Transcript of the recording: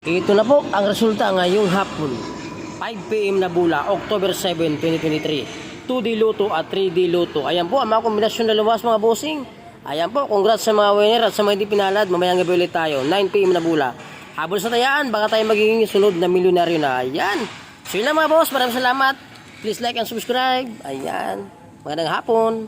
Ito na po ang resulta ngayong hapon. 5 PM na bula, October 7, 2023. 2D Loto at 3D Loto. Ayan po ang mga kombinasyon na lumas mga bossing. Ayan po, congrats sa mga winner at sa mga hindi pinalad. Mamayang gabi ulit tayo. 9 PM na bula. Habol sa tayaan, baka tayo magiging sunod na milyonaryo na. Ayan. So yun lang mga boss, maraming salamat. Please like and subscribe. Ayan. Magandang hapon.